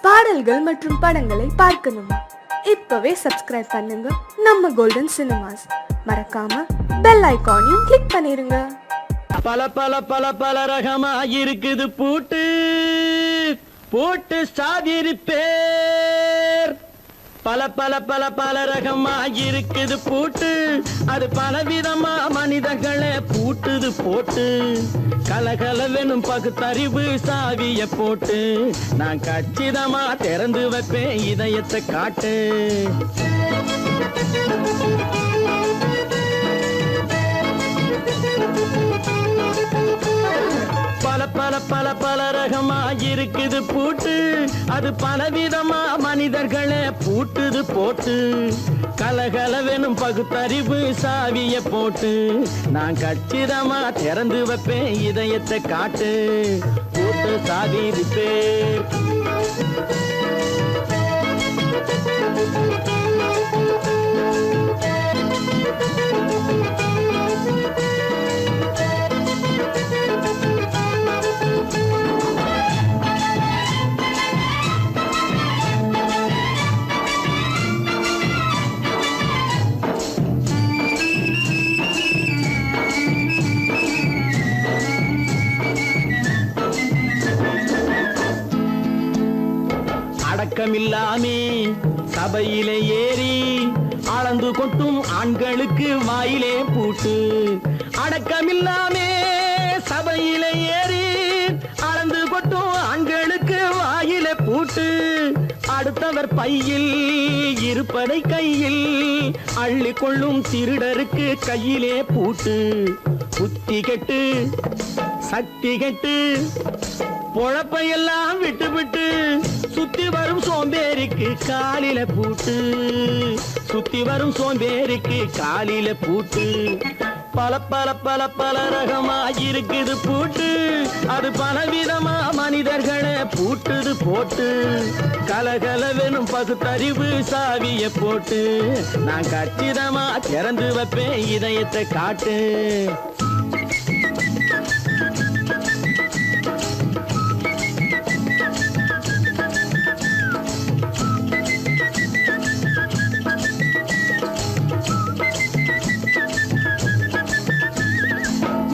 பாடல்கள் மற்றும் படங்களை பார்க்கணுமா? இப்பவே சப்ஸ்கிரைப் பண்ணுங்க நம்ம கோல்டன் சினிமாஸ். மறக்காம பெல் ஐகானையும் கிளிக் பண்ணிருங்க. பல பல பல பல ரகமா இருக்குது பூட்டு பூட்டு சாதிரி பேர். பல பல பல பல ரகமா இருக்குது பூட்டு, அது பலவிதமா மனிதர்களை பூட்டுது போட்டு. கலகலவெனும் பகுத்தறிவு சாவிய போட்டு, நான் கச்சிதமா திறந்து வைப்பேன் இதயத்தை காட்டு. பல பல பல பல ரகமா இருக்குது பூட்டு, அது பலவிதமா மனிதர்களை பூட்டுது போட்டு. கலகலவெனும் பகுத்தறிவு சாவிய போட்டு, நான் கச்சிதமா திறந்து வைப்பேன் இதயத்தை காட்டு. பூட்டு சாவி பேர். அடக்கமில்லாமே சபையிலே ஏறி அளந்து கொட்டும் ஆண்களுக்கு வாயிலே பூட்டு. அடக்கமில்லாமே சபையிலே ஏறி அளந்து கொட்டும் ஆண்களுக்கு வாயிலே பூட்டு. அடுத்தவர் பையில் இருப்பதை கையில் அள்ளி கொள்ளும் திருடருக்கு கையிலே பூட்டு. புத்தி கெட்டு சக்தி கெட்டு பொழப்பையெல்லாம் விட்டு விட்டு சுத்தி வரும் சோம்பேறிக்கு காலில பூட்டு. சுத்தி வரும் சோம்பேறிக்கு காலில பூட்டு. பல பல பல பல ரகமா இருக்குது பூட்டு, அது பலவிதமா மனிதர்களை பூட்டுது போட்டு. கலகலவெனும் பகுத்தறிவு சாவிய போட்டு, நான் கச்சிதமா திறந்து வைப்பேன் இதயத்தை காட்டு.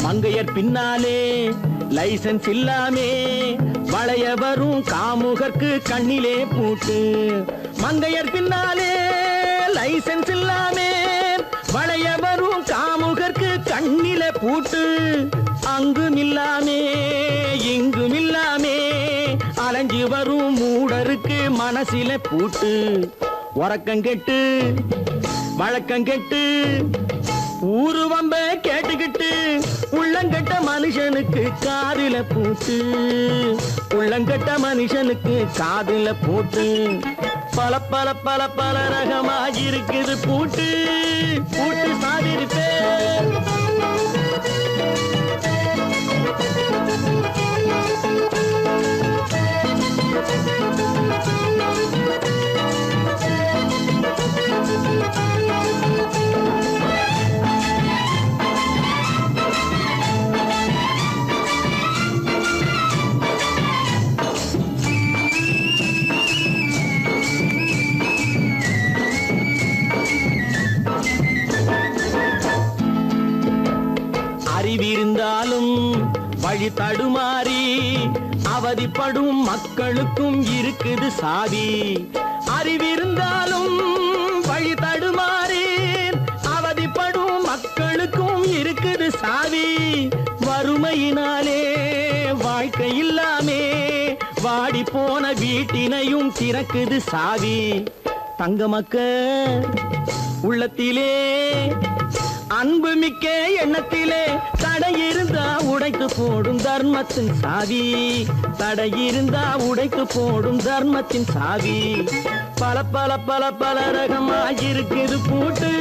மங்கையர் பின்னாலே லைசன்ஸ் இல்லாமே வளைய வரும் காமுகர்க்கு கண்ணிலே பூட்டு. மங்கையர் பின்னாலே லைசன்ஸ் இல்லாமே வளைய வரும் காமுகர்க்கு கண்ணிலே பூட்டு. அங்கும் இல்லாமே இங்கும் இல்லாமே அலைஞ்சி வரும் மூடருக்கு மனசில பூட்டு. உறக்கங்கெட்டு வழக்கங்கெட்டு ஊருவம்ப கேட்டுக்கிட்டு உள்ளங்கட்ட மனுஷனுக்கு காதில பூட்டு. உள்ளங்கட்ட மனுஷனுக்கு காதில பூட்டு. பல பல பல பல ரகமா இருக்குது பூட்டு பூட்டு சாதிரி பேர். அறிவிருந்தாலும் வழி தடுமாறி அவதிப்படும் மக்களுக்கும் இருக்குது சாவி. அறிவிருந்தாலும் வழி தடுமாறி அவதிப்படும் மக்களுக்கும் இருக்குது சாவி. வறுமையினாலே வாழ்க்கை இல்லாமே வாடி போன வீட்டினையும் திறக்குது சாவி. தங்க மக்க உள்ளத்திலே அன்பு மிக்க எண்ணத்திலே தடை இருந்தா உடைத்து போடும் தர்மத்தின் சாவி. தடை இருந்தா உடைத்து போடும் தர்மத்தின் சாவி. பல பல பல பல ரகமா இருக்குது பூட்டு,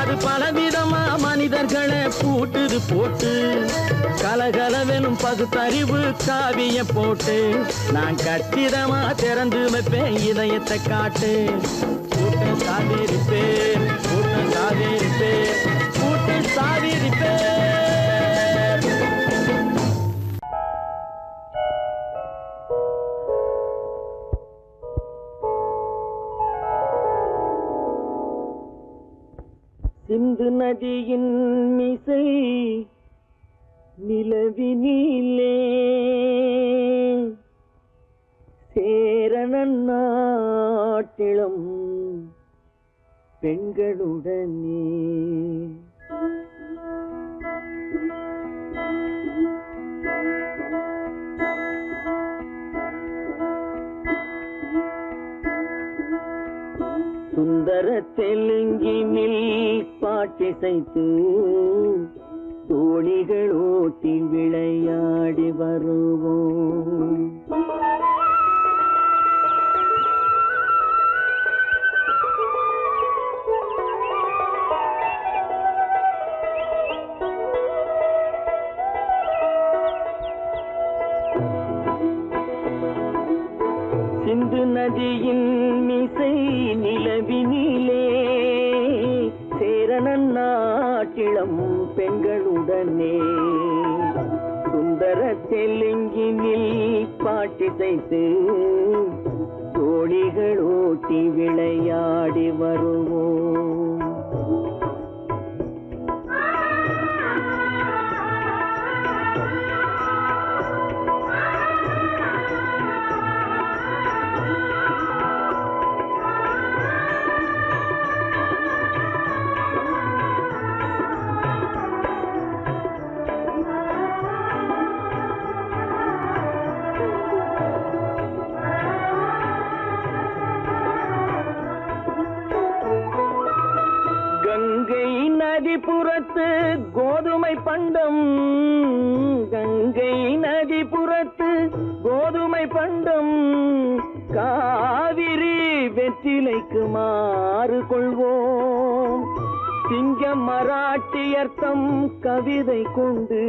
அது பலவிதமா மனிதர்களை பூட்டுது போட்டு. கலகலவெனும் பகுத்தறிவு காவிய போட்டு, நான் கச்சிதமா திறந்து வைப்பேன் இதயத்தை காட்டு. பூட்டு சாதிரி பேர். பூட்டு சாதிரி பேர். பூட்டு சாதிரி பேர். சிந்து நதியின் மிசை நிலவினிலே சேரணன் நாட்டிளம் பெண்களுடனே சுந்தர தெலுங்கினில் பாட்டிசைத்து தோணிகள் ஓட்டி விளையாடி வருவோம். சிந்து நதியின் மிசை நிலவினிலே சேரணன் நாட்டிளம் பெண்களுடனே சுந்தர தெலுங்கினில் பாட்டிசைத்து தோணிகள் ஓட்டி விளையாடி வருவோம். கங்கை நதிபுறத்து கோதுமை பண்டம், கங்கை நதிபுறத்து கோதுமை பண்டம், காவிரி வெற்றிலைக்கு மாறு கொள்வோம். சிங்க மராட்டியர்த்தம் கவிதை கொண்டு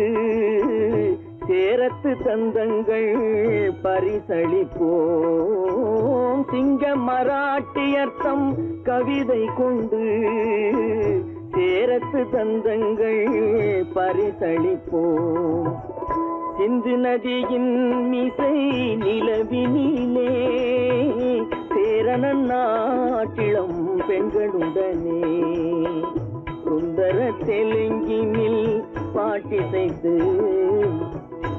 சேரத்து தந்தங்கள் பரிசளிப்போம். சிங்க மராட்டியர்த்தம் கவிதை கொண்டு சேரத்து தந்தங்கள் பரிசளிப்போம். சிந்து நதியின் மிசை நிலவினிலே சேரணன் நாட்டிளம் பெண்களுடனே சுந்தர தெலுங்கினில் பாட்டிசைத்து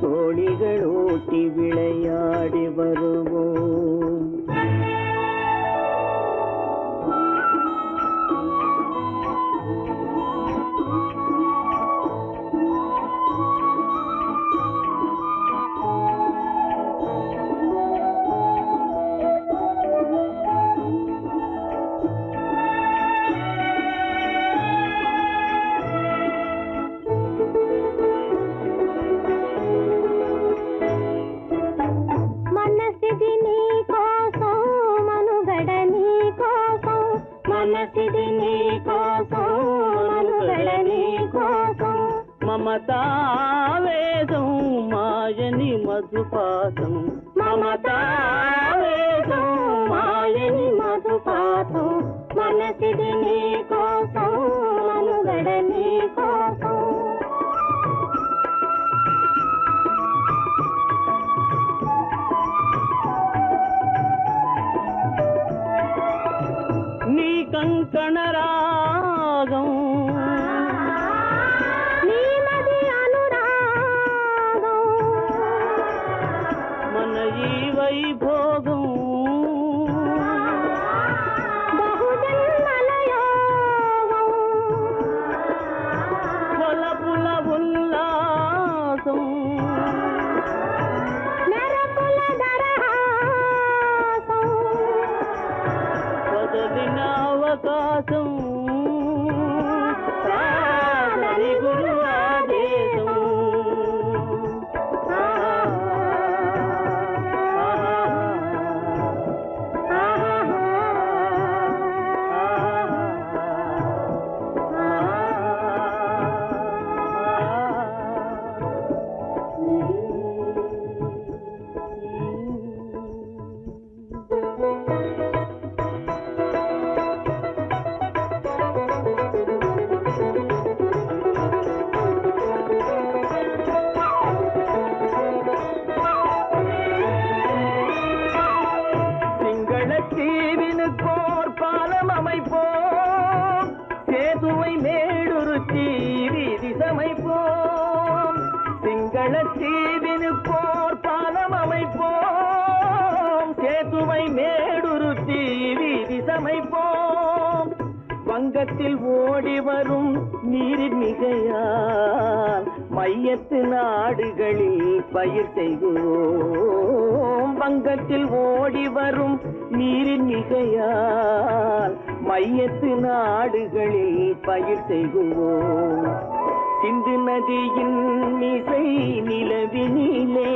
தோணிகள் ஓட்டி விளையாடி வருவோம். మనసిది నీ కోసం మనుగడ నీ కోసం మమతావేదం మాయని మధుపాసం మమతావేదం మాయని మధుపాసం మనసిది నీ కోసం మనుగడ నీ కోసం కంకణ రాగం నీమది అనురాగం మన ఈ వైభోగం బహుజన్మల యోగం కొలపుల ఉల్లాసం మెరపుల దరహాసం వదలిన అవకాశం సాధని గురు ఆదేశం தீவினுக்கோர் பாலம் அமைப்போம் சேதுவை மே முத்துவை மேடுருத்தி வீதி சமைப்போம். வங்கத்தில் ஓடி வரும் நீரின் மிகையால் மையத்து நாடுகளில் பயிர் செய்கிறோம். வங்கத்தில் ஓடி வரும் நீரின் மிகையால் மையத்து நாடுகளில் பயிர் செய்கிறோம். சிந்து நதியின் மிசை நிலவினிலே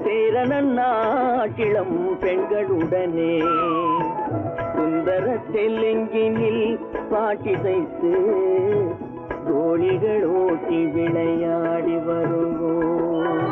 சேரணன் நாட்டிளம் பெண்களுடனே சுந்தர தெலுங்கினில் பாட்டிசைத்து தோழிகள் ஓட்டி விளையாடி வருவோம்.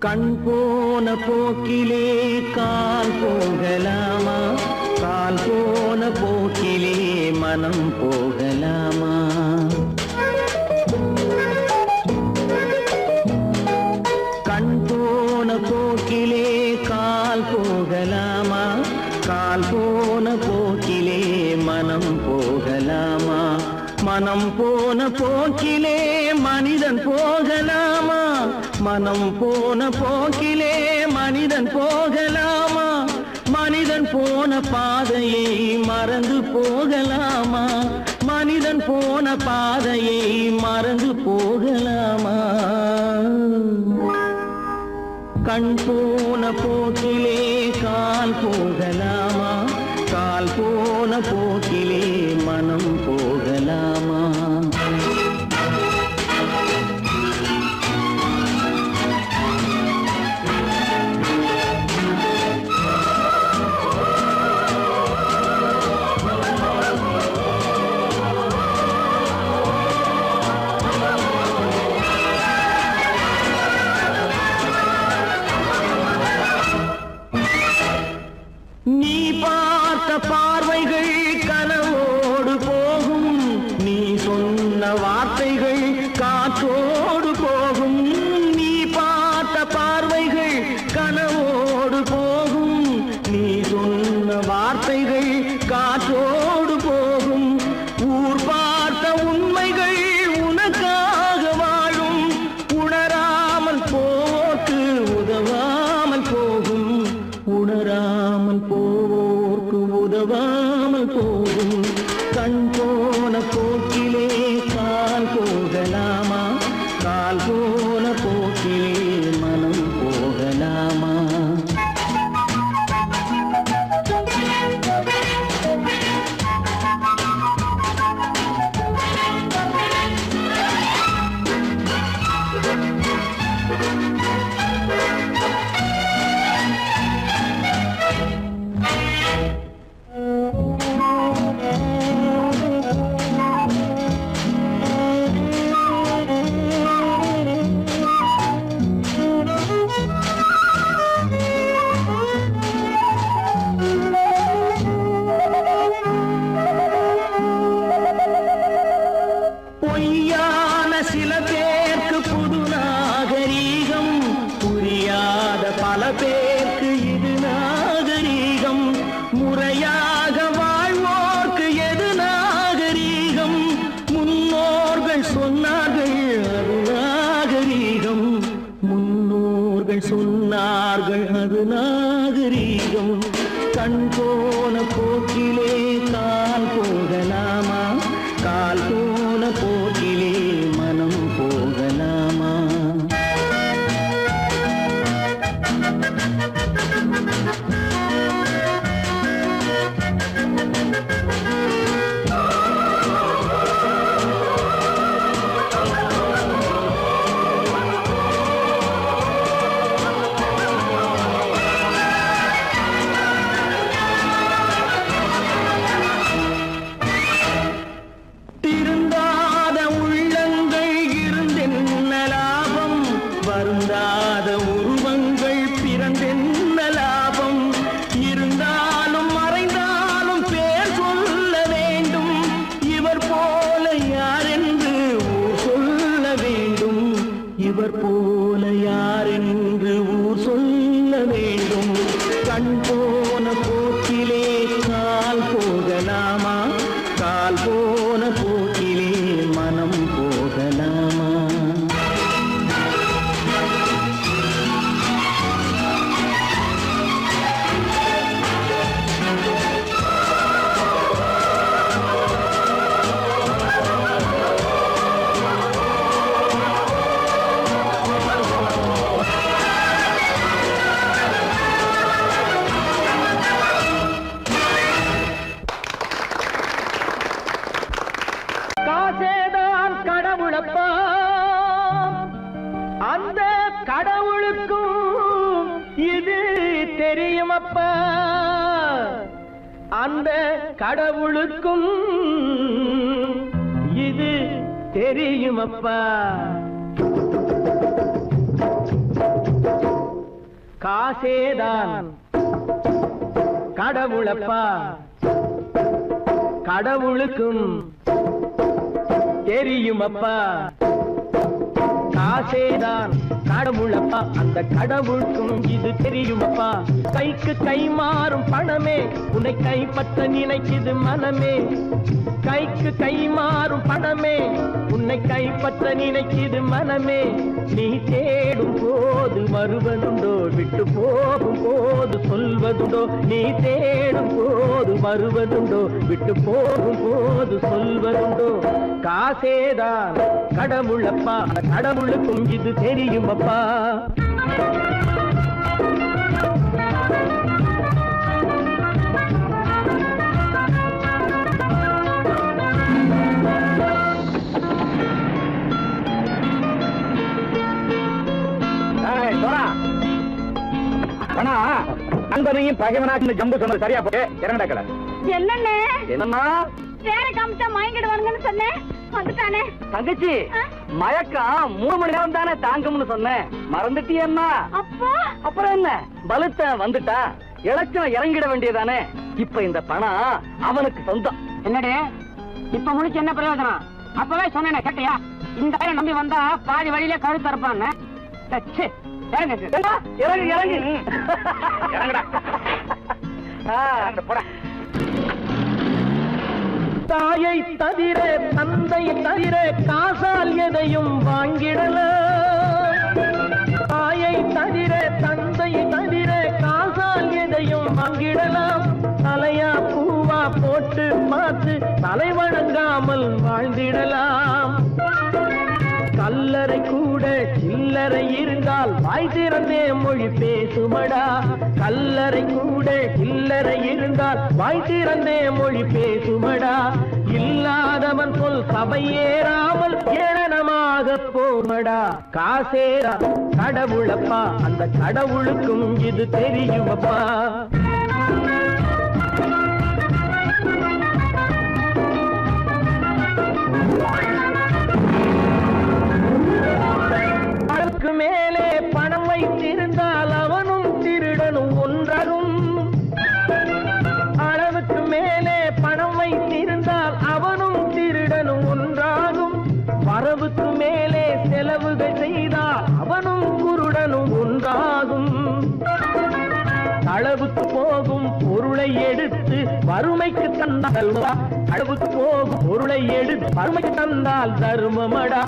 கண் போன போக்கிலே கால் போகலாமா, கால் போன போக்கிலே மனம் போகலாமா? கண் போன போக்கிலே கால் போகலாமா, கால் போன போக்கிலே மனம் போகலாமா? மனம் போன போக்கிலே மனிதன் போகலாமா, மனம் போன போக்கிலே மனிதன் போகலாமா? மனிதன் போன பாதையை மறந்து போகலாமா, மனிதன் போன பாதையை மறந்து போகலாமா? கண் போன போக்கிலே கால் போகலாமா, கால் போன போக்கிலே மனம் போகலாமா? நீ பார்த்த பார்வைகள் கனவோடு போகும், நீ சொன்ன வார்த்தைகள் காற்றோடு போகும். நீ பார்த்த பார்வைகள் கனவோடு போகும், நீ சொன்ன வார்த்தைகள் காற்றோடு போகும். ஊர் பார்த்த உண்மைகள் உனக்காக வாழும், உணராமல் போக்கு உதவாமல் போகும், உணராமல் போக்கு உதவாமல் போகும். கண் போன போக்கிலே கால் போகலாமா, கால் போன போக்கிலே மனம் போகலாமா? அது நாகரீகம். கண் போன போக்கிலே கால் போகலாமா, கால் போன போக்கிலே மனம் போகலாமா? திருந்தாத உள்ளங்கள் இருந்தென்ன லாபம், வருந்தாத உருவங்கள் பிறந்தென்ன லாபம்? இருந்தாலும் மறைந்தாலும் பேர் சொல்ல வேண்டும், இவர் போல யாரென்று ஊர் சொல்ல வேண்டும், இவர் போல யாரென்று ஊர் சொல்ல வேண்டும். கண் போன போக்கிலே கால் போகலாமா, கால் போன போக்கிலே மனம் போகலாமா? காசேதான் கடவுளப்பா, அந்த கடவுளுக்கும் இது தெரியுமப்பா, அந்த கடவுளுக்கும் இது தெரியுமப்பா. காசேதான் கடவுளப்பா, கடவுளுக்கும் தெரியுமப்பா. காசேதான் கடவுளப்பா, அந்த கடவுளுக்கும் இது தெரியுமப்பா. கைக்கு கை மாறும் பணமே உன்னை கைப்பற்ற நினைக்குது மனமே, கைக்கு கை மாறும் பணமே உன்னை கைப்பற்ற நினைக்குது மனமே. நீ தேடும் போது வருவதுண்டோ, விட்டு போகும் போது சொல்வதுண்டோ, நீ தேடும் போது வருவதுண்டோ, விட்டு போகும் போது சொல்வதுண்டோ. காசேதான் கடவுளப்பா, கடவுளுக்கும் இது தெரியுமப்பா. நண்பனையும் பகைவனாக்கு ஜம்பு சொன்னது சரியா போட்டு இறங்கடக்கல. என்னண்ணே என்னன்னா வேற காமிச்சா மயங்கிடுவானுங்கன்னு சொன்னேன், வந்துட்டானே. தங்கச்சி மயக்கம் 3 மணி நேரம் தானே தாங்கும்னு சொன்னேன், மறந்துட்டியம்மா? அப்பா அப்புறம் என்ன, பலுத்த வந்துட்டா இலச்சம் இறங்கிட வேண்டியதானே. இப்ப இந்த பணம் அவனுக்கு சொந்தம். என்னடே இப்ப முடிச்சு என்ன பிரயோஜனம்? அப்பவே சொன்னேன் கேட்டியா? இந்த ஆயிரம் நம்பி வந்தா பாதி வழியிலே கழுத்து இருப்பான்னு. இறங்கு இறங்கு இறங்குடா. தாயை தவிர தந்தை தவிர காசால் எதையும் வாங்கிடலாம், தாயை தவிர தந்தை தவிர காசால் எதையும் வாங்கிடலாம். தலையா பூவா போட்டு பார்த்து தலை வணங்காமல் வாழ்ந்திடலாம். கல்லறை கூட சில்லறை இருந்தால் வாய் திறந்தே மொழி பேசுமடா, கல்லறை கூட சில்லறை இருந்தால் வாய் திறந்தே மொழி பேசுமடா. இல்லாதவன் சொல் சபையேறாமல் ஏளனமாக போமடா. காசேரா கடவுளப்பா, அந்த கடவுளுக்கும் இது தெரியுமப்பா. அளவுக்கு மேலே பணம் வைத்திருந்தால் அவனும் திருடனும் ஒன்றாகும், அளவுக்கு மேலே பணம் வைத்திருந்தால் அவனும் திருடனும் ஒன்றாகும். வரவுக்கு மேலே செலவுகள் செய்தால் அவனும் குருடனும் ஒன்றாகும். அளவுக்கு போகும் பொருளை எடுத்து வறுமைக்கு தந்தால் அளவுக்கு போகும் பொருளை எடுத்து வறுமைக்கு தந்தால் தர்மமடா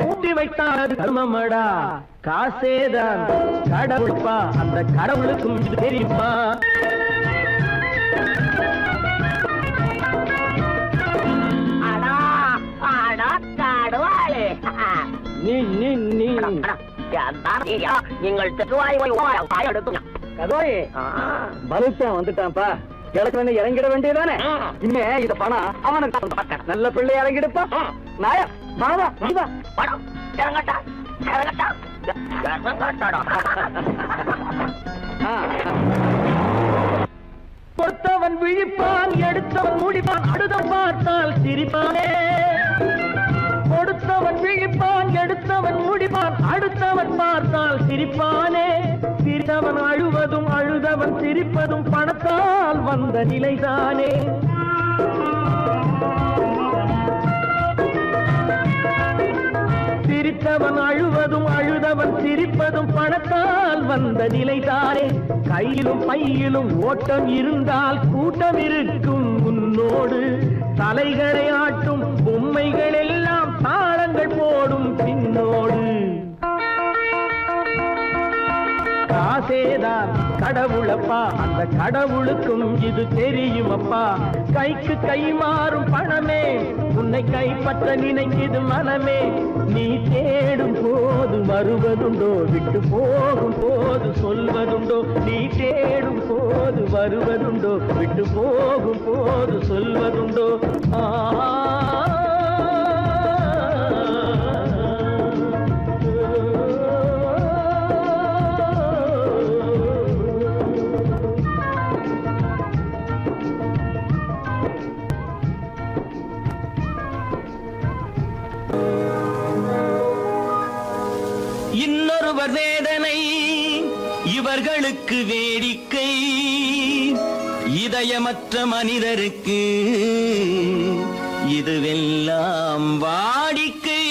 ஊட்டி வைத்தால் தர்மமடா காசேதான் கடவுள்பா அந்த கடவுளுக்கும் இது தெரியுமா நீங்கள் பலுத்தான் வந்துட்டான்ப்பா கிழக்கு இறங்கிட வேண்டியதானே இனிமே இந்த பணம் அவனுக்கு நல்ல பிள்ளை இறங்கிடுப்பா நாயா வாடா படம் இறங்கட்டா இறங்கட்டா கொடுத்தவன் விழிப்பான் எடுத்தவன் முடிப்பான் அடுத்தவன் பார்த்தால் சிரிப்பானே கொடுத்தவன் விழிப்பான் எடுத்தவன் முடிப்பான் அடுத்தவன் பார்த்தால் சிரிப்பானே சிரித்தவன் அழுவதும் அழுதவன் சிரிப்பதும் பணத்தால் வந்த நிலைதானே சிரித்தவன் அழுவதும் அழுதவன் சிரிப்பதும் பணத்தால் வந்த நிலைதானே கையிலும் பையிலும் ஓட்டம் இருந்தால் கூட்டம் இருக்கும் உன்னோடு தலைகளை ஆட்டும் பொம்மைகள் எல்லாம் தாளங்கள் போடும் பின்னோடு காசேதான் கடவுளப்பா அந்த கடவுளுக்கும் இது தெரியுமப்பா கைக்கு கை மாறும் பணமே உன்னை கைப்பற்ற நினைக்குது மனமே நீ தேடும் போது வருவதுண்டோ விட்டு போகும் போது சொல்வதுண்டோ நீ தேடும் போது வருவதுண்டோ விட்டு போகும் போது சொல்வதுண்டோ இன்னொருவர் வேதனை இவர்களுக்கு வேடிக்கை இதயமற்ற மனிதருக்கு இதுவெல்லாம் வாடிக்கை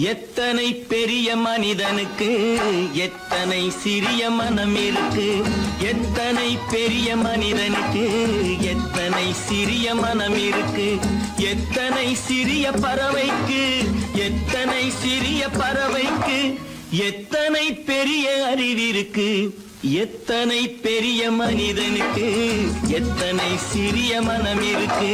எத்தனை பெரிய மனிதனுக்கு எத்தனை சிறிய மனம் இருக்கு எத்தனை பெரிய மனிதனுக்கு எத்தனை சிறிய மனம் இருக்கு எத்தனை சிறிய பறவைக்கு எத்தனை சிறிய பறவைக்கு எத்தனை பெரிய அறிவிருக்கு எத்தனை பெரிய மனிதனுக்கு எத்தனை சிறிய மனம் இருக்கு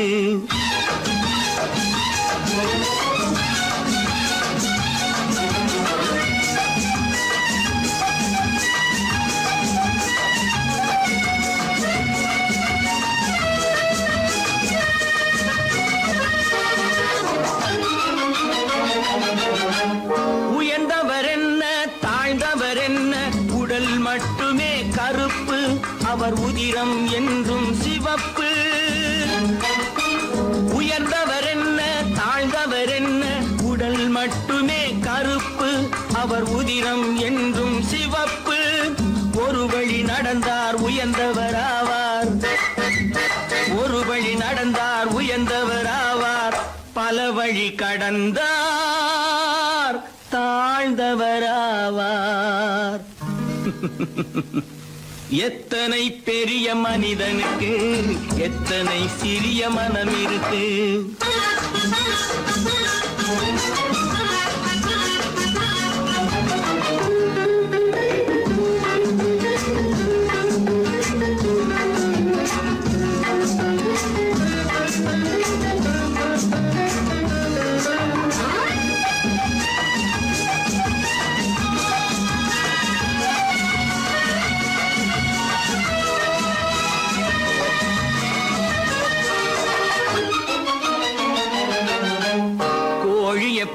உயர்ந்தவர் என்ன தாழ்ந்தவர் என்ன உடல் மட்டுமே கருப்பு அவர் உதிரம் என்றும் சிவப்பு உயர்ந்தவர் என்ன தாழ்ந்தவர் என்ன உடல் மட்டுமே கருப்பு அவர் உதிரம் என்றும் சிவப்பு ஒரு வழி நடந்தார் உயர்ந்தவர் ஆவார் ஒரு வழி நடந்தார் உயர்ந்தவர் ஆவார் பல வழி கடந்தார் தாழ்ந்தவராவார் எத்தனை பெரிய மனிதனுக்கு எத்தனை சிறிய மனம் இருக்கு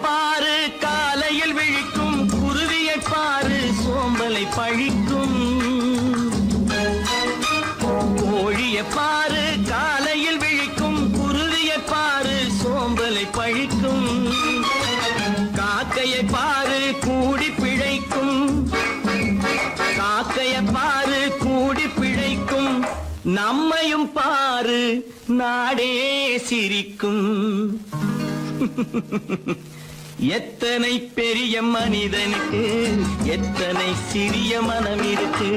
பாரு காலையில் விழிக்கும் குருவியை பாரு சோம்பலை பழிக்கும் கோழியை பாரு காலையில் விழிக்கும் குருவியை பாரு சோம்பலை பழிக்கும் காக்கையை பாரு கூடி பிழைக்கும் காக்கையை பாரு கூடி பிழைக்கும் நம்மையும் பாரு நாடே சிரிக்கும் எத்தனை பெரிய மனிதனுக்கு எத்தனை சிறிய மனம் இருக்கு.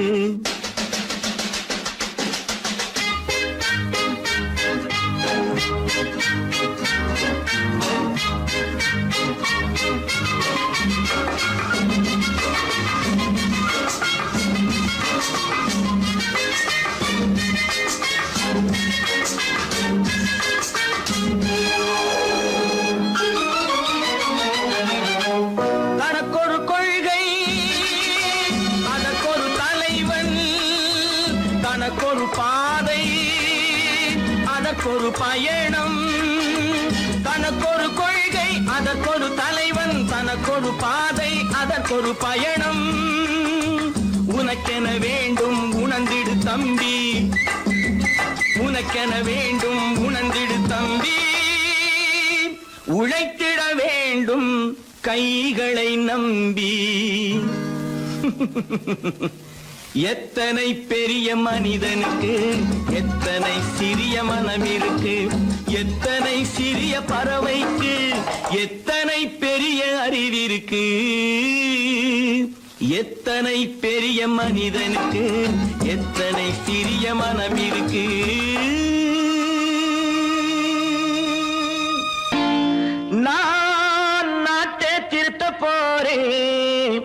தனக்கொரு கொள்கை, அதற்கொரு தலைவன், தனக்கொரு பாதை, அதற்கொரு பயணம். தனக்கொரு கொள்கை, அதற்கொரு தலைவன், தனக்கொரு பாதை, அதற்கொரு பயணம். உனக்கென வேண்டும் உணர்ந்திடு தம்பி, உனக்கென வேண்டும் உணர்ந்திடு தம்பி. உழைத்திட வேண்டும் கைகளை நம்பி. எத்தனை பெரிய மனிதனுக்கு எத்தனை சிறிய மனம் இருக்கு. எத்தனை சிறிய பறவைக்கு எத்தனை பெரிய அறிவிருக்கு. எத்தனை பெரிய மனிதனுக்கு எத்தனை சிறிய மனம் இருக்கு. நான் நாட்டை திருத்த போறேன்,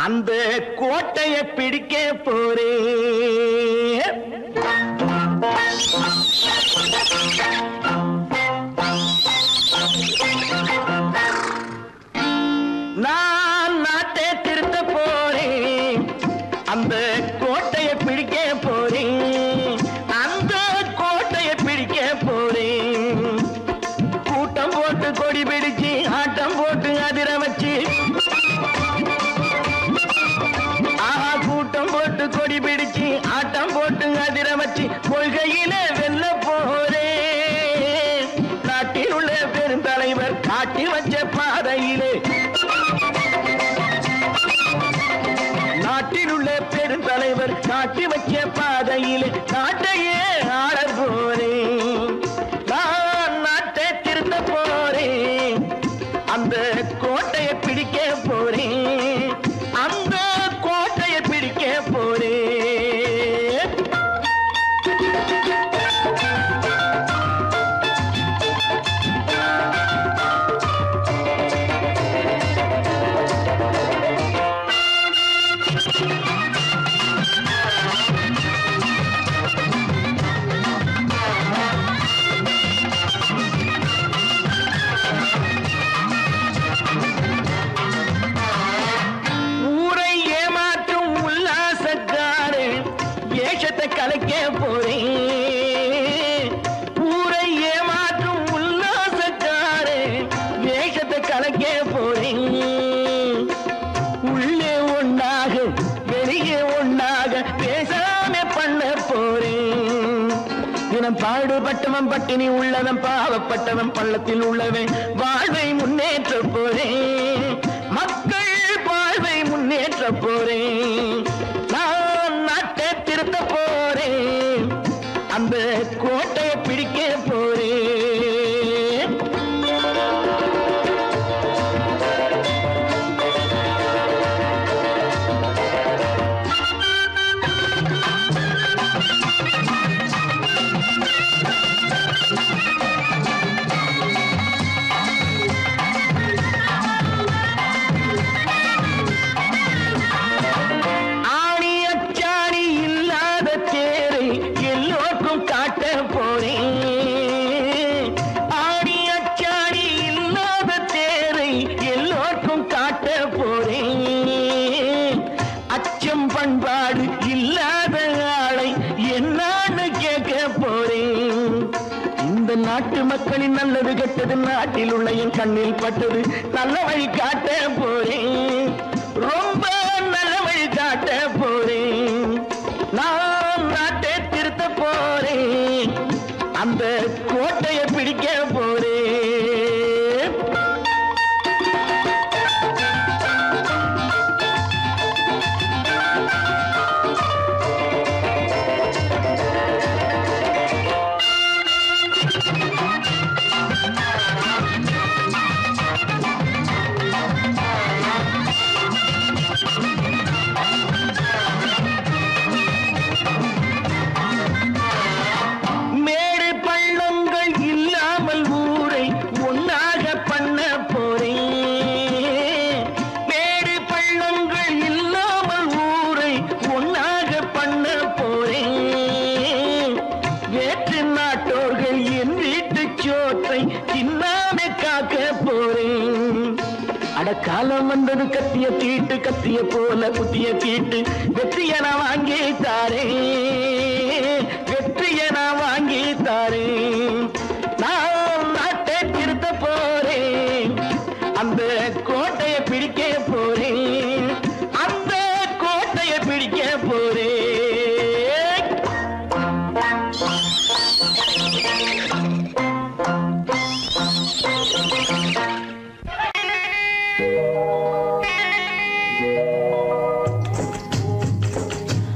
அந்த கோட்டையை பிடிக்க போறேன். நான் நாட்டை திருத்த போறேன், அந்த கோட்டையை பிடிக்க போறேன். அந்த கோட்டையை பிடிக்க போறேன். கூட்டம் போட்டு கொடி பிடிச்சு ஆட்டம் போட்டு அதிர வச்சு, ஆஹா கூட்டம் போட்டு கொடி பிடிச்சு ஆட்டம் போட்டு அதிர வச்சு கொள்கையில வெல்ல போறேன். நாட்டில் உள்ள பெருந்தலைவர் காட்டி வச்ச பாதையிலே, நாட்டில் உள்ள பெருந்தலைவர் காட்டி வச்ச பாதையிலே நாட்டையே ஆள போறேன். நான் நாட்டை திருத்த போறேன், அந்த கோட்டையை பிடிக்க போறேன். அந்த கோட்டையை பிடிக்க போறேன். ஊரை ஏமாற்றும் உல்லாசக்காரு வேஷத்தை கலைக்க போறேன். ஊரை ஏமாற்றும் உல்லாசக்காரு வேஷத்தை கலைக்க போறேன். உள்ளே ஒண்ணாக வெளியே ஒண்ணாக பேசாம பண்ண போறேன். தினம் பாடுபட்டவன் பட்டினி உள்ளவன் பாவப்பட்டவன் பள்ளத்தில் உள்ளவன் வாழ்வை முன்னேற்ற போறேன். மக்கள் வாழ்வை முன்னேற்ற போறேன். நான் நாட்டை திருத்த போறேன், அந்த கோட்டையை பிடிக்க போறேன். ஆணி அச்சாணி இல்லாத தேரை எல்லோருக்கும் காட்ட போறேன். ஆணி அச்சாணி இல்லாத தேரை எல்லோருக்கும் காட்ட போறேன். அச்சம் பண்பாடு இல்லாத ஆளை என்னான்னு கேட்க போறேன். இந்த நாட்டு மக்களின் நல்லது கெட்டது நாட்டில் உள்ள என் கண்ணில் பட்டது. நல்ல வழி காட்ட போறேன், ரொம்ப நல்ல வழி காட்ட போறேன். நான் நாட்டை திருத்த போறேன், அந்த கோட்டையை பிடிக்க போறேன். அட காலம் வந்தது கத்திய போல குத்திய தீட்டு வெற்றிய நான் வாங்கி தாரே வெற்றிய நான் வாங்கி தாரே நான் நாட்டை திருத்த போறேன் அந்த கோட்டையை பிடிக்க போறேன் அந்த கோட்டையை பிடிக்க போறேன்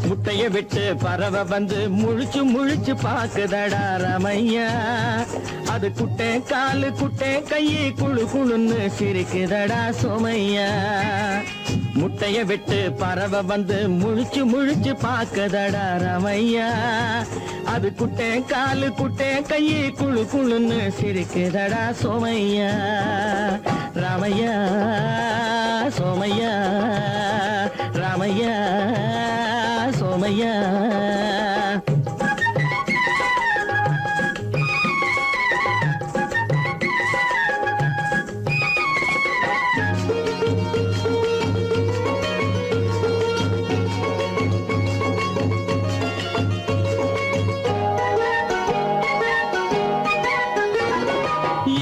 முட்டைய விட்டு பறவை வந்து முழிச்சு முழிச்சு பாக்குதடா ரமையா அது குட்டை காலு குட்டை கையை குழு குழுன்னு சிரிக்குதடா சோமையா முட்டைய விட்டு பறவை வந்து முழிச்சு முழிச்சு பாக்குதடா ரமையா அது குட்டை காலு குட்டை கையை குழு குழுன்னு சிரிக்குதடா சோமையா ராமையா சோமையா ராமையா சோமையா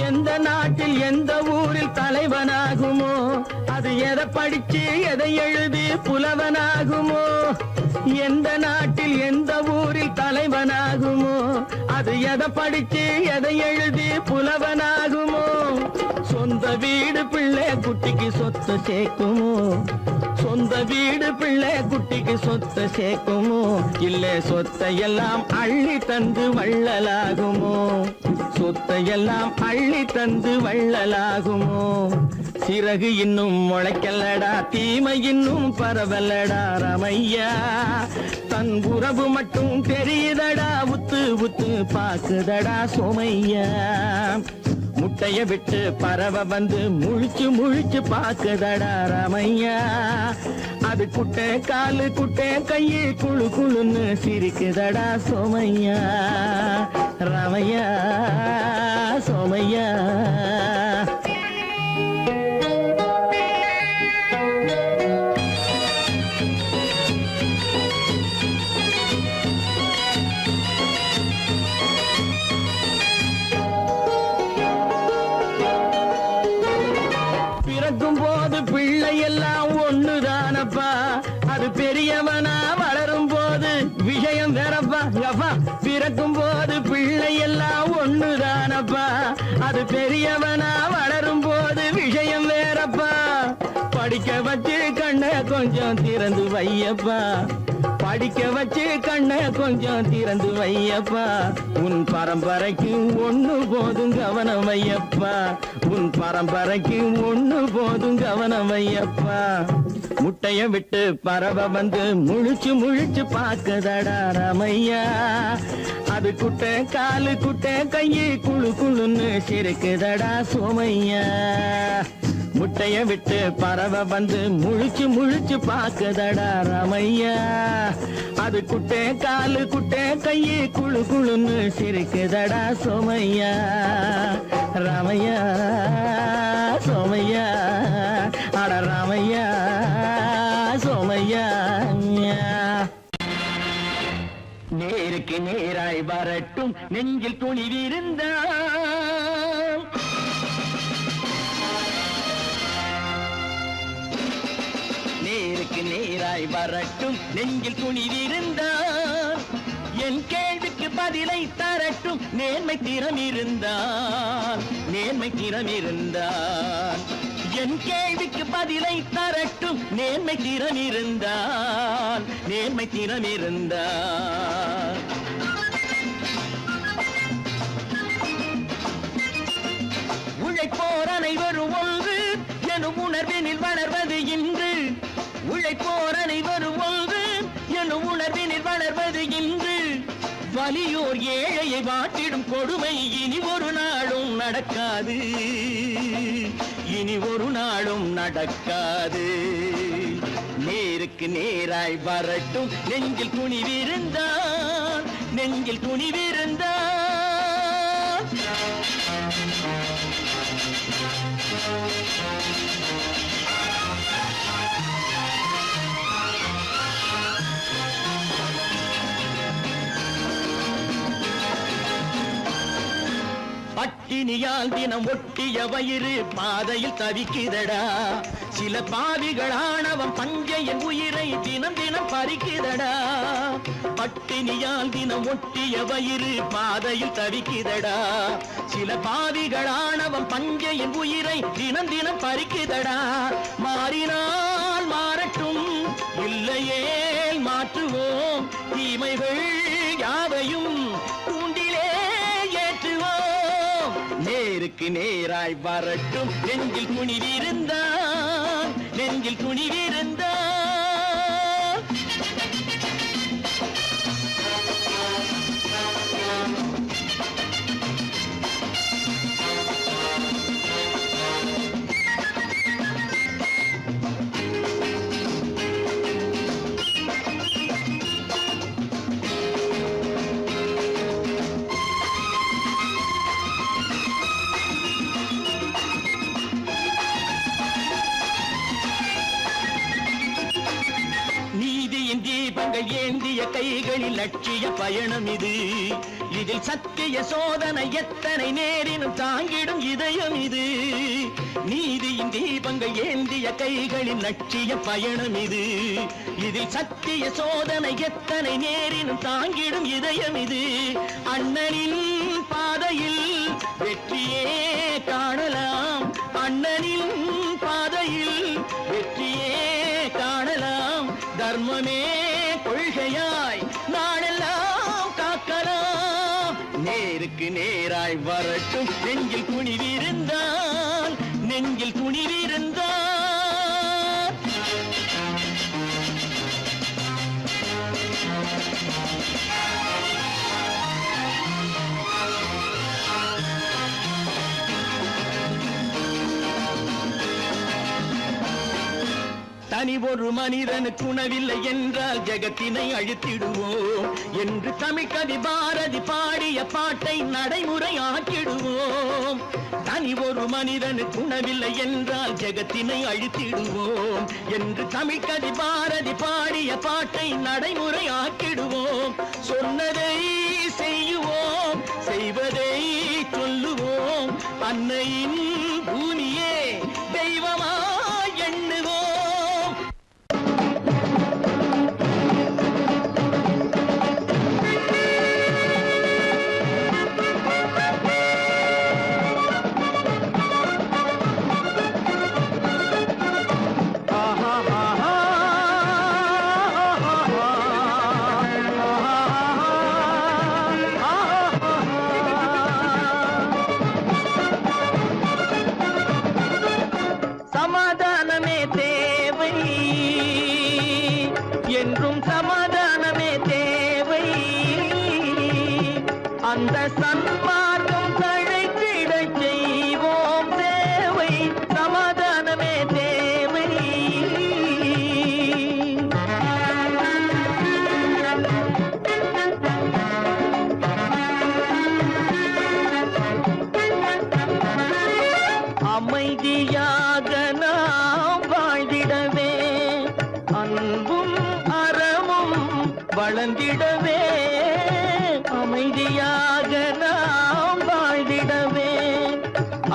எந்த நாட்டில் எந்த ஊரில் தலைவனாகுமோ அது எதை படிச்சு எதை எழுதி புலவனாகுமோ எந்த நாட்டில் எந்த ஊரில் தலைவனாகுமோ அது எதை படிச்சு எதை எழுதி புலவனாகுமோ சொந்த வீடு பிள்ளை குட்டிக்கு சொத்து சேர்க்குமோ சொந்த வீடு பிள்ளை குட்டிக்கு சொத்து சேர்க்குமோ இல்ல சொத்தையெல்லாம் அள்ளி தந்து வள்ளலாகுமோ சொத்தையெல்லாம் அள்ளி தந்து வள்ளலாகுமோ சிறகு இன்னும் முளைக்கல்லடா தீமை இன்னும் பரவலடா ரமையா தன் உறவு மட்டும் தெரியுதடா உத்து உத்து பாக்குதடா சோமையா முட்டைய விட்டு பறவை வந்து முழிச்சு முழிச்சு பாக்குதடா ரமையா அது குட்டை காலு குட்டை கையை குழு குழுன்னு சிரிக்குதடா சோமையா ரமையா சோமையா பிறக்கும் போது பிள்ளை எல்லாம் ஒண்ணுதானப்பா அது பெரியவனா வளரும் போது விஷயம் வேறப்பா அப்பா பிறக்கும் போது பிள்ளை எல்லாம் ஒண்ணுதானப்பா அது பெரியவனா வளரும் போது விஷயம் வேறப்பா படிக்க வச்சு கண்ணை கொஞ்சம் திறந்து வையப்பா படிக்க வச்சு கண்ணை கொஞ்சம் திறந்து வையப்பா உன் பரம்பரைக்கு ஒண்ணு போதும் கவனம் வையப்பா உன் பரம்பரைக்கு ஒண்ணு போதும் கவனம் வையப்பா முட்டைய விட்டு பறவை வந்து முழிச்சு முழிச்சு பாக்குதடா ரமையா அது குட்டை காலு குட்டை கையை குழு குழுன்னு சிரிக்குதடா சோமையா முட்டைய விட்டு பறவை வந்து முழிச்சு முழிச்சு பாக்குதடா ரமையா அது குட்டை காலு குட்டை கையை குழு குழுன்னு சிரிக்குதடா சோமையா ராமையா சோமையா அட ராமையா சோமையா நேருக்கு நேராய் வரட்டும் நெஞ்சில் துணிவிருந்தா நேருக்கு நேராய் வரட்டும் நெஞ்சில் துணிவிருந்தார் என் கேள்விக்கு பதிலை தரட்டும் நேர்மை திறம் இருந்தார் நேர்மை திறம் இருந்தார் என் கேள்விக்கு பதிலை தரட்டும் நேர்மை திறம் இருந்தார் நேர்மை திறம் இருந்தார் உழைப்போர் அனைவரும் ஒன்று எனும் உணர்வினில் வளர்வது இன்று உழைப்போர் அனைவரும் ஒன்று எனும் உணர்வினில் வளர்வது இன்று வலியோர் ஏழையை வாட்டிடும் கொடுமை இனி ஒரு நாளும் நடக்காது இனி ஒரு நாளும் நடக்காது நேருக்கு நேராய் வரட்டும் நெஞ்சில் துணிவிருந்தான் நெஞ்சில் துணிவிருந்தான் பட்டினியால் தினம் ஒட்டிய வயிறு பாதையில் தவிக்குதடா. சில பாவிகளானவன் பஞ்சையின் உயிரை தினம் தினம் பறிக்குதடா. பட்டினியால் தினம் ஒட்டிய வயிறு பாதையில் தவிக்குதடா. சில பாவிகளானவன் பஞ்சையின் உயிரை தினம் தினம் பறிக்குதடா. மாறினால் மாறட்டும், இல்லையே மாற்றுவோம். தீமைகள் யாவையும் கூண்டிலே ஏற்றுவோம். நேருக்கு நேராய் வரட்டும், நெஞ்சில் துணிவிருந்தான், நெஞ்சில் துணிவிருந்தான். தீபங்கள் ஏந்திய கைகளில் லட்சிய பயணம் இது. இதில் சத்திய சோதனை எத்தனை நேரினும் தாங்கிடும் இதயம் இது. நீதியின் தீபங்கள் ஏந்திய கைகளில் லட்சிய பயணம் இது. இதில் சத்திய சோதனை எத்தனை நேரினும் தாங்கிடும் இதயம் இது. அண்ணனின் பாதையில் வெற்றியே காணலாம், அண்ணனின் பாதையில் வெற்றியே காணலாம். தர்மமே கொள்கையாய் நாடெல்லாம் காக்கலாம். நேருக்கு நேராய் வரட்டும், நெஞ்சில் துணிவிருந்தான், நெஞ்சில் துணிவிருந்தான். தனி ஒரு மனிதனுக்கு உணவில்லை என்றால் ஜெகத்தினை அழித்திடுவோம் என்று தமிழ்கவி பாரதி பாடிய பாட்டை நடைமுறையாக்கிடுவோம். தனி ஒரு மனிதனுக்கு உணவில்லை என்றால் ஜெகத்தினை அழித்திடுவோம் என்று தமிழ்கவி பாரதி பாடிய பாட்டை நடைமுறையாக்கிடுவோம். சொன்னதை செய்யுவோம், செய்வதை சொல்லுவோம். அன்னையின் பூமியே தெய்வமா எண்ணுவோம். சமாதானமே தேவை, என்றும் சமாதானமே தேவை. அந்த சன்மார்க்கம் தழைத்திடச் செய்வோம் சேவை. சமாதானமே தேவை. அமைதியாக நாம் வாழ்ந்திடவே, அன்பும் அறமும் வளர்ந்திடவே. அமைதியாக நாம் வாழ்ந்திடவே,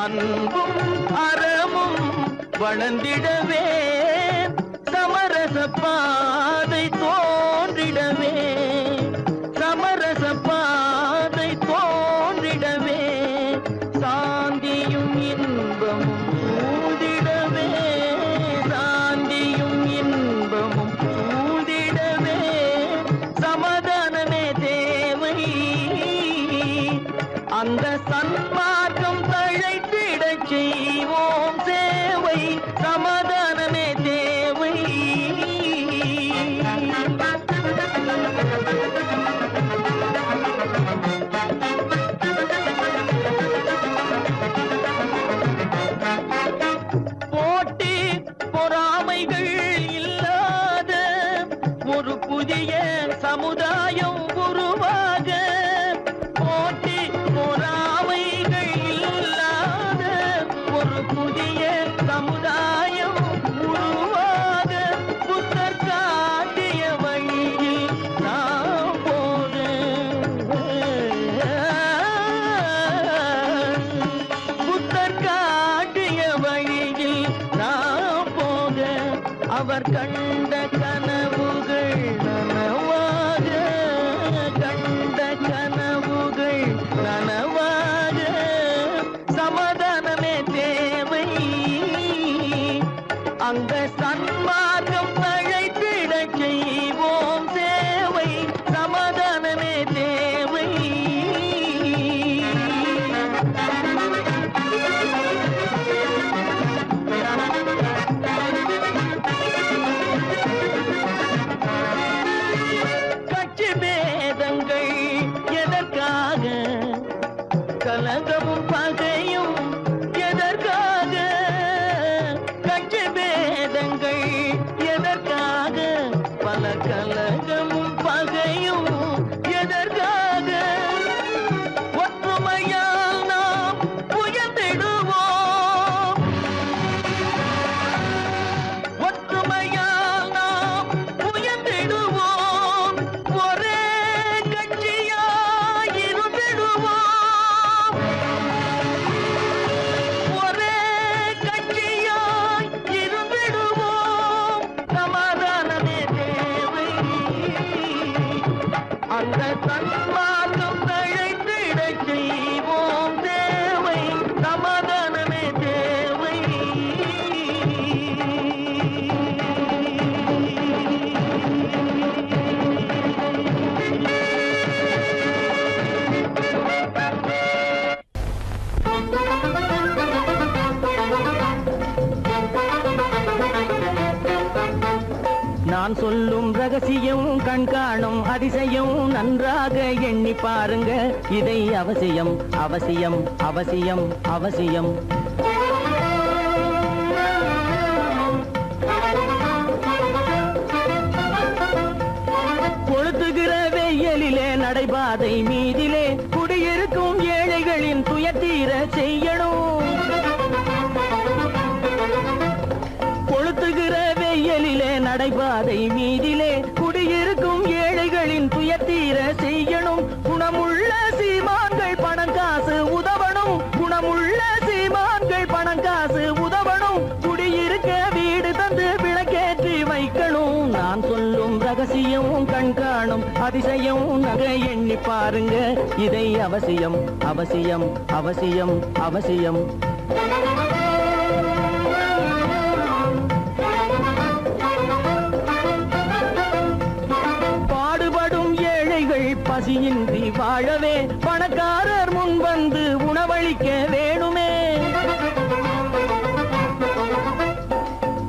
அன்பும் அறமும் வளர்ந்திடவே. சமரச பாதை தோன்றிடவே, சமரச பாதை தோன்றிடவே. சாந்தியும் இன்பமும் சூழ்ந்திடவே, சாந்தியும் இன்பமும் சூழ்ந்திடவே. சமாதானமே தேவை, அந்த சன்மார்க்கம் தழைத்திடச் செய்வோம் சேவை. சமாதானமே தேவை. போட்டி பொறாமைகள் இல்லாத ஒரு புதிய சமுதாயம் உருவாக. போட்டி பொறாமைகள் இல்லாத ஒரு புதிய அவர் கண்ட கனவுகள் நனவாக, கண்ட கனவுகள் நனவாக, சமாதானமே தேவை. அங்க சன்மார்க்கம் தழைத்திட செய்வோம் சேவை, சமாதானமே தேவை. கட்சி பேதங்கள் எதற்காக, கலங்கமும் பகையும் எதற்காக, கட்சி பேதங்கள் எதற்காக, பல கலங்கமும் பகையும் எதற்காக, ஒற்றுமையால் நாம் உயர்ந்திடுவோம், ஒற்றுமையால் நாம் உயர்ந்திடுவோம், ஒரே கட்சியாய் இருந்திடுவோம், ஒரே கட்சியாய் இருந்திடுவோம், சமாதானமே தேவை. அந்த சன்மார்க்கம் தழைத்திட செய்வோம் தேவை, சமாதானமே தேவை. நான் சொல்லும் ரகசியம் கண்காணும் அதிசயம் நன்றாக எண்ணி பாருங்க, இதை அவசியம் அவசியம் அவசியம் அவசியம். கொளுத்துகிற வெயிலிலே நடைபாதை மீதிலே குடியிருக்கும் ஏழைகளின் துயத்தீர செய்யணும். கொளுத்துகிற வெயிலிலே நடைபாதை மீதிலே குடியிருக்கும் ஏழைகளின் துயத்தீர செய்யணும். குணமுள்ள சீமான்கள் பணம் காசு உதவணும், குணமுள்ள சீமான்கள் பணம் காசு உதவணும். குடியிருக்க வீடு தந்து விளக்கேற்றி வைக்கணும். நான் சொல்லும் ரகசியம் கண்காணும் அதிசயம் நகை எண்ணி பாருங்க, இதை அவசியம் அவசியம் அவசியம் அவசியம். பாடுபடும் ஏழைகள் பசியின்றி வாழவே பணக்காரர் முன் வந்து உணவளிக்க வேணுமே.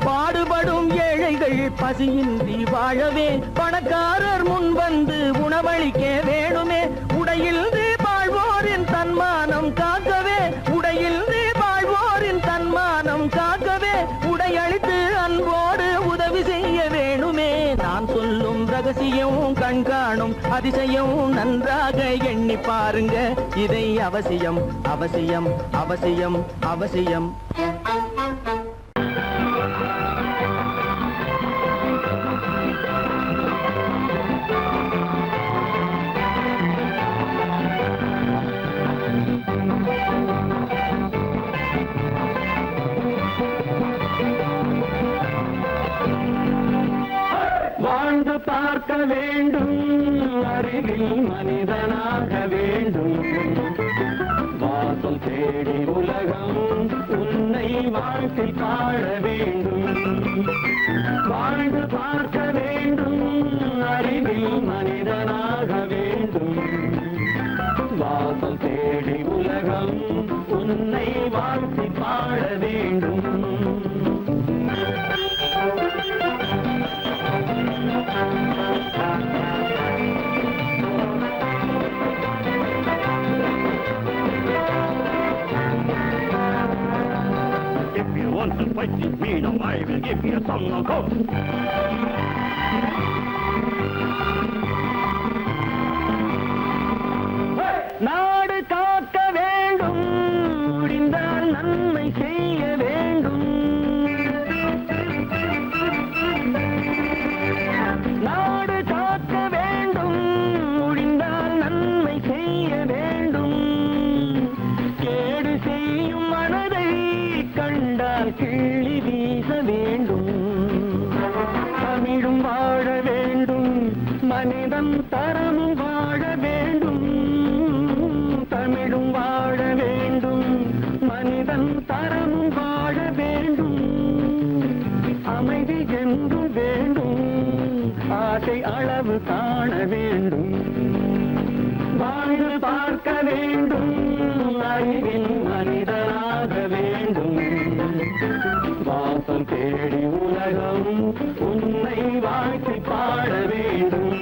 பாடுபடும் ஏழைகள் பசியின்றி வாழவே பணக்காரர் முன் வந்து உணவளிக்க வேணுமே. உடையில் வாழ்வோரின் தன்மானம் காக்கவே, உடையில் வாழ்வோரின் தன்மானம் காக்கவே, உடையளித்து அன்போடு உதவி செய்ய வேணுமே. நான் சொல்லும் ரகசியம் கண்காணும் அதிசயம் நன்றாக எண்ணி பாருங்க, இதை அவசியம் அவசியம் அவசியம் அவசியம். வாழ்ந்து பார்க்க வேண்டும், அறிவில் மனிதனாக வேண்டும், வாசல் தேடி உலகம் உன்னை வாழ்த்தி பாட வேண்டும். வாழ்ந்து பார்க்க வேண்டும், அறிவில் மனிதனாக வேண்டும், வாசல் தேடி உலகம் உன்னை வாழ்த்தி பாட வேண்டும். If you want to fight with me, now I will give you a song of hope. நாடு காக்க வேண்டும், முடிந்தால் நன்மை செய்ய வேண்டும். நாடு காக்க வேண்டும், முடிந்தால் நன்மை செய்ய வேண்டும். கேடு செய்யும் மனதை கண்டால் கிள்ளி வீச வேண்டும். மனைவி என்று வேண்டும், ஆசை அளவு காண வேண்டும், வாழ்ந்து பார்க்க வேண்டும், அறிவின் மனிதனாக வேண்டும், வாசம் தேடி உலகம் உன்னை வாழ்த்தி பாட வேண்டும்.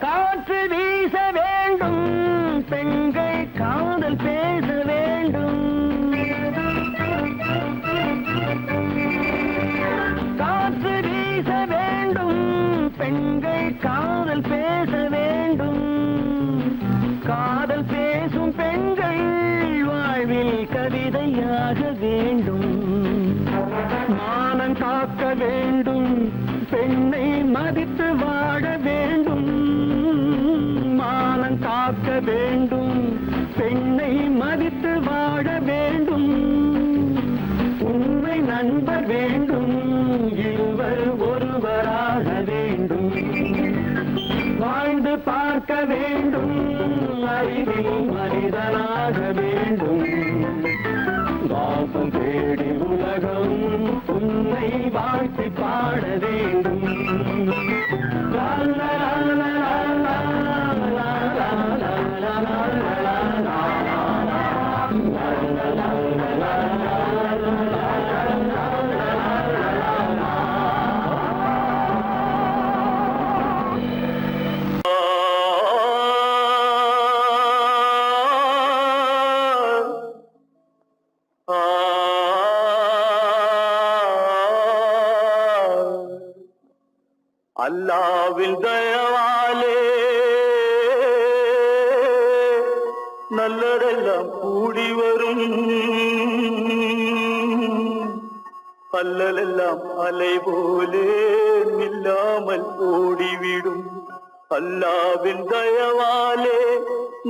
காற்று வீச வேண்டும், பெண்கள் காதல் பேச வேண்டும், காற்று வீச வேண்டும், பெண்கள் காதல் பேச வேண்டும், காதல் பேசும் பெண்கள் வாழ்வில் கவிதையாக வேண்டும், மானம் காக்க வேண்டும், பெண்ணை மதித்து வாழ வேண்டும், மானம் காக்க வேண்டும், பெண்ணை மதித்து வாழ வேண்டும், உண்மை நண்பர் வேண்டும், இருவர் ஒருவராக வேண்டும், வாழ்ந்து பார்க்க வேண்டும், அறிவில் மனிதனாக வேண்டும், வாசம் தேடி உலகம் உன்னை வாழ்த்தி பாட வேண்டும். லா லா லா லா லா லா லா லா லா லா. அல்லாவின் தயவாலே நல்லதெல்லாம் கூடி வரும், அல்லலெல்லாம் அலை போலே நில்லாமல் ஓடிவிடும், அல்லாவின் தயவாலே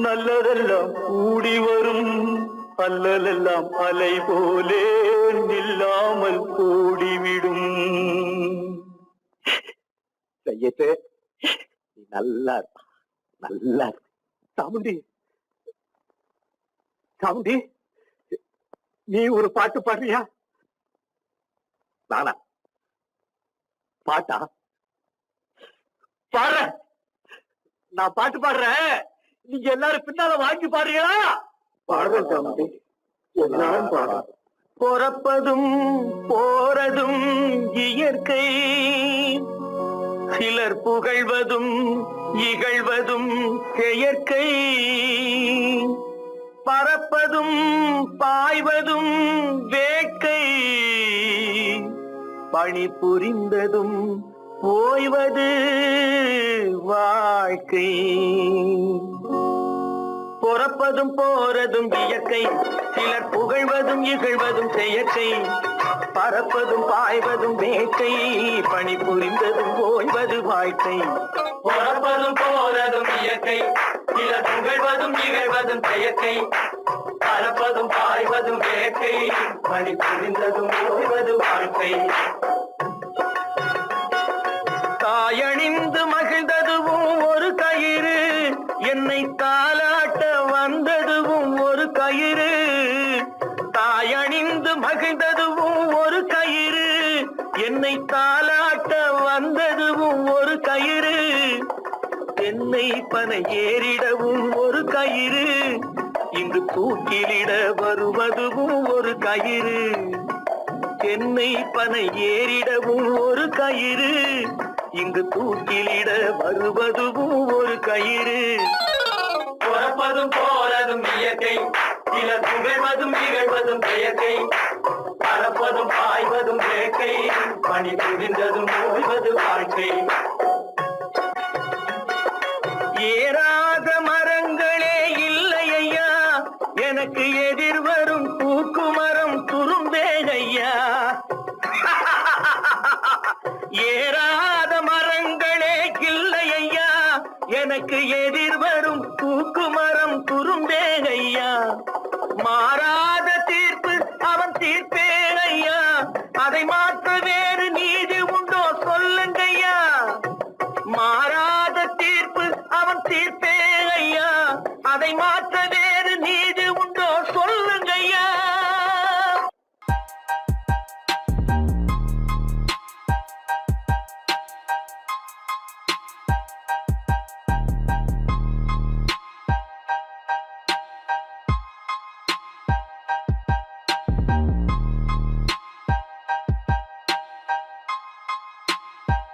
நல்லதெல்லாம் கூடி வரும், அல்லலெல்லாம் அலை போலே நில்லாமல் ஓடிவிடும். செய்யட்டு நீ நல்லா நல்லா சாமுண்டி, சாமுண்டி நீ ஒரு பாட்டு பாடுறியா? நானா பாட்டா பாடுற? நான் பாட்டு பாடுறேன், நீங்க எல்லாரும் பின்னால வாங்கி பாடுறீங்களா? பாடுறேன் சாமுண்டி, எல்லாரும் பாடுற. பிறப்பதும் போறதும் இயற்கை, சிலர் புகழ்வதும் இகழ்வதும் செயற்கை, பறப்பதும் பாய்வதும் வேட்கை, பணி புரிந்ததும் ஓய்வது வாழ்க்கை. பிறப்பதும் போறதும் இயற்கை, சிலர் புகழ்வதும் இகழ்வதும் செயற்கை, பறப்பதும் பாய்வதும் வேட்கை, பணி புரிந்ததும் ஓய்வது வாழ்க்கை. பிறப்பதும் போறதும் இயற்கை, சிலர் புகழ்வதும் இகழ்வதும் செயற்கை, பறப்பதும் பாய்வதும் வேட்கை, பணி புரிந்ததும் ஓய்வது வாழ்க்கை. தாயணிந்து மகிழ்ந்ததுவும் ஒரு கயிறு, என்னை தாலாட்ட வந்ததுவும் ஒரு கயிறு, தாயணிந்து மகிழ்ந்ததுவும் ஒரு கயிறு, என்னை தாலாட்ட வந்ததுவும் ஒரு கயிறு, தென்னை பனை ஏறிடவும் ஒரு கயிறு, இங்கு தூக்கிலிட வருவதுவும் ஒரு கயிறு, தென்னை பனை ஏறிடவும் ஒரு கயிறு, இங்கு தூக்கிலிட வருவதுவும் ஒரு கயிறு. பிறப்பதும் போறதும் இயற்கை, சிலர் புகழ்வதும் இகழ்வதும் செயற்கை, பறப்பதும் பாய்வதும் வேட்கை, பணி புரிந்ததும் ஓய்வது வாழ்க்கை. ஏறாத மரங்களே இல்லை ஐயா, எனக்கு எதிர் வரும் பூக்குமரம் துரும்பே ஐயா. ஏறாத மரங்கள் எனக்கு எதிர் வரும் தூக்குமரம் குறும்பே ஐயா மாறாத தீர்ப்பு அவன் தீர்ப்பே ஐயா அதை மாற்ற வேறு நீதி உண்டோ சொல்லுங்கய்யா மாறாத தீர்ப்பு அவன் தீர்ப்பே ஐயா அதை மாற்ற